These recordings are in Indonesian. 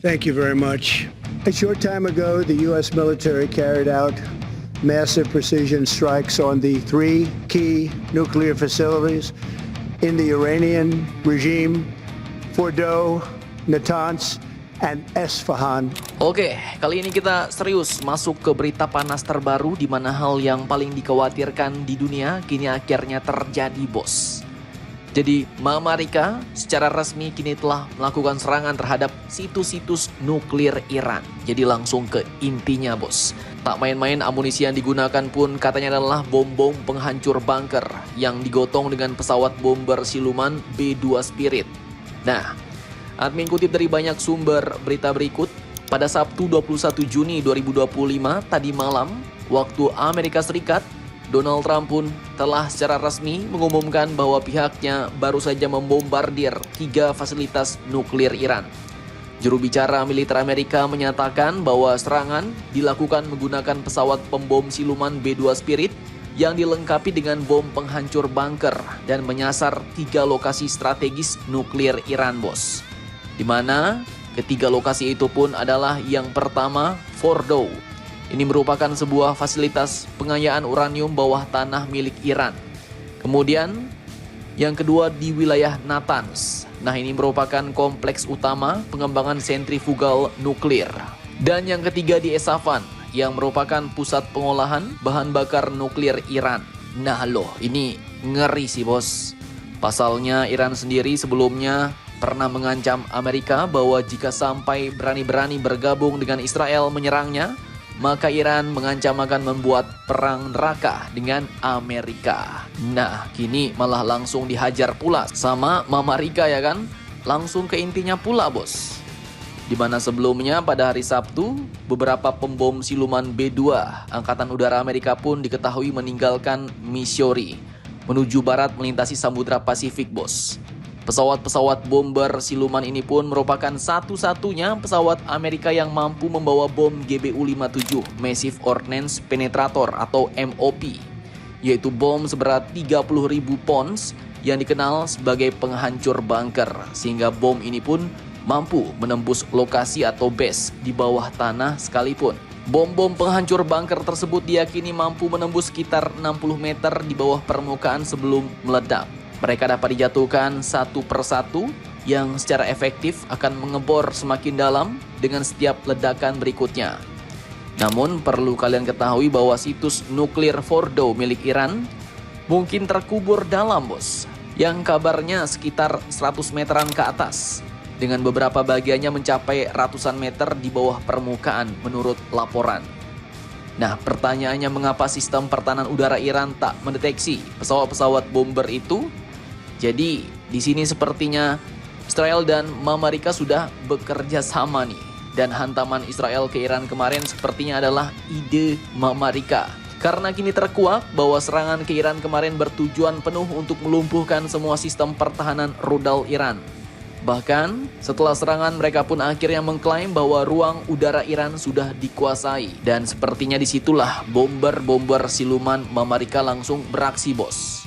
Thank you very much. A short time ago, the U.S. military carried out massive precision strikes on the three key nuclear facilities in the Iranian regime, Fordow, Natanz, and Esfahan. Oke, kali ini kita serius masuk ke berita panas terbaru di mana hal yang paling dikhawatirkan di dunia kini akhirnya terjadi, bos. Jadi, Amerika secara resmi kini telah melakukan serangan terhadap situs-situs nuklir Iran. Jadi langsung ke intinya, bos. Tak main-main, amunisi yang digunakan pun katanya adalah bom-bom penghancur bunker yang digotong dengan pesawat bomber siluman B-2 Spirit. Nah, admin kutip dari banyak sumber berita berikut, pada Sabtu 21 Juni 2025 tadi malam, waktu Amerika Serikat, Donald Trump pun telah secara resmi mengumumkan bahwa pihaknya baru saja membombardir 3 fasilitas nuklir Iran. Juru bicara militer Amerika menyatakan bahwa serangan dilakukan menggunakan pesawat pembom siluman B-2 Spirit yang dilengkapi dengan bom penghancur bunker dan menyasar 3 lokasi strategis nuklir Iran, bos. Di mana ketiga lokasi itu pun adalah yang pertama, Fordow. Ini merupakan sebuah fasilitas pengayaan uranium bawah tanah milik Iran. Kemudian yang kedua di wilayah Natanz. Nah, ini merupakan kompleks utama pengembangan sentrifugal nuklir. Dan yang ketiga di Esfahan, yang merupakan pusat pengolahan bahan bakar nuklir Iran. Nah loh, ini ngeri sih, bos. Pasalnya Iran sendiri sebelumnya pernah mengancam Amerika bahwa jika sampai berani-berani bergabung dengan Israel menyerangnya, maka Iran mengancam akan membuat perang neraka dengan Amerika. Nah, kini malah langsung dihajar pula sama Amerika, ya kan? Langsung ke intinya pula, bos. Di mana sebelumnya pada hari Sabtu, beberapa pembom siluman B-2 Angkatan Udara Amerika pun diketahui meninggalkan Missouri menuju barat melintasi Samudra Pasifik, bos. Pesawat-pesawat bomber siluman ini pun merupakan satu-satunya pesawat Amerika yang mampu membawa bom GBU-57 Massive Ordnance Penetrator atau MOP, yaitu bom seberat 30.000 pounds yang dikenal sebagai penghancur bunker, sehingga bom ini pun mampu menembus lokasi atau base di bawah tanah sekalipun. Bom-bom penghancur bunker tersebut diyakini mampu menembus sekitar 60 meter di bawah permukaan sebelum meledak. Mereka dapat dijatuhkan satu persatu yang secara efektif akan mengebor semakin dalam dengan setiap ledakan berikutnya. Namun perlu kalian ketahui bahwa situs nuklir Fordow milik Iran mungkin terkubur dalam, bos, yang kabarnya sekitar 100 meteran ke atas, dengan beberapa bagiannya mencapai ratusan meter di bawah permukaan menurut laporan. Nah, pertanyaannya, mengapa sistem pertahanan udara Iran tak mendeteksi pesawat-pesawat bomber itu? Jadi, di sini sepertinya Israel dan Amerika sudah bekerja sama nih. Dan hantaman Israel ke Iran kemarin sepertinya adalah ide Amerika. Karena kini terkuak bahwa serangan ke Iran kemarin bertujuan penuh untuk melumpuhkan semua sistem pertahanan rudal Iran. Bahkan setelah serangan mereka pun akhirnya mengklaim bahwa ruang udara Iran sudah dikuasai. Dan sepertinya disitulah bomber-bomber siluman Amerika langsung beraksi, bos.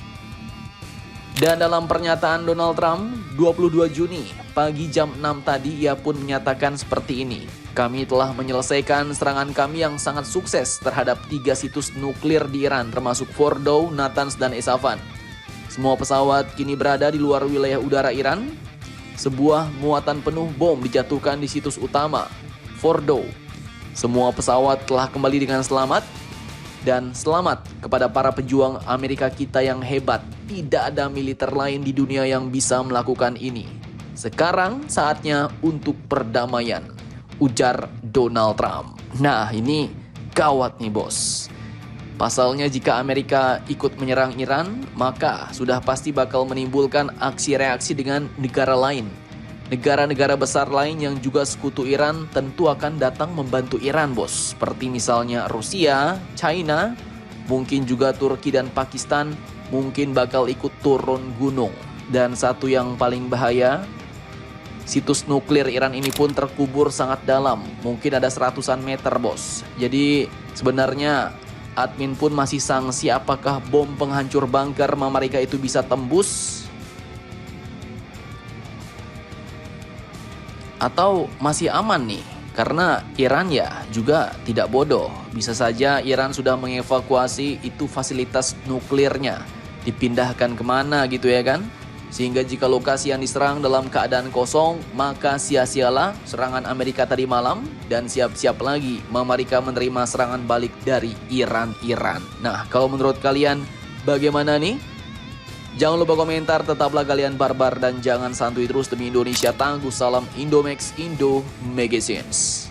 Dan dalam pernyataan Donald Trump 22 Juni pagi jam 6 tadi, ia pun menyatakan seperti ini. Kami telah menyelesaikan serangan kami yang sangat sukses terhadap 3 situs nuklir di Iran, termasuk Fordow, Natanz, dan Esfahan. Semua pesawat kini berada di luar wilayah udara Iran. Sebuah muatan penuh bom dijatuhkan di situs utama, Fordow. Semua pesawat telah kembali dengan selamat. Dan selamat kepada para pejuang Amerika kita yang hebat. Tidak ada militer lain di dunia yang bisa melakukan ini. Sekarang saatnya untuk perdamaian, ujar Donald Trump. Nah, ini gawat nih, bos. Pasalnya jika Amerika ikut menyerang Iran, maka sudah pasti bakal menimbulkan aksi reaksi dengan negara lain. Negara-negara besar lain yang juga sekutu Iran tentu akan datang membantu Iran, bos. Seperti misalnya Rusia, China, mungkin juga Turki dan Pakistan mungkin bakal ikut turun gunung. Dan satu yang paling bahaya, situs nuklir Iran ini pun terkubur sangat dalam. Mungkin ada 100-an meter, bos. Jadi sebenarnya admin pun masih sangsi apakah bom penghancur bunker Amerika itu bisa tembus Atau masih aman nih? Karena Iran ya juga tidak bodoh. Bisa saja Iran sudah mengevakuasi itu fasilitas nuklirnya. Dipindahkan kemana gitu ya kan? Sehingga jika lokasi yang diserang dalam keadaan kosong, maka sia-sialah serangan Amerika tadi malam dan siap-siap lagi Amerika menerima serangan balik dari Iran. Nah, kalau menurut kalian bagaimana nih? Jangan lupa komentar, tetaplah kalian barbar dan jangan santuy terus demi Indonesia tangguh. Salam Indomax Indo Magazines.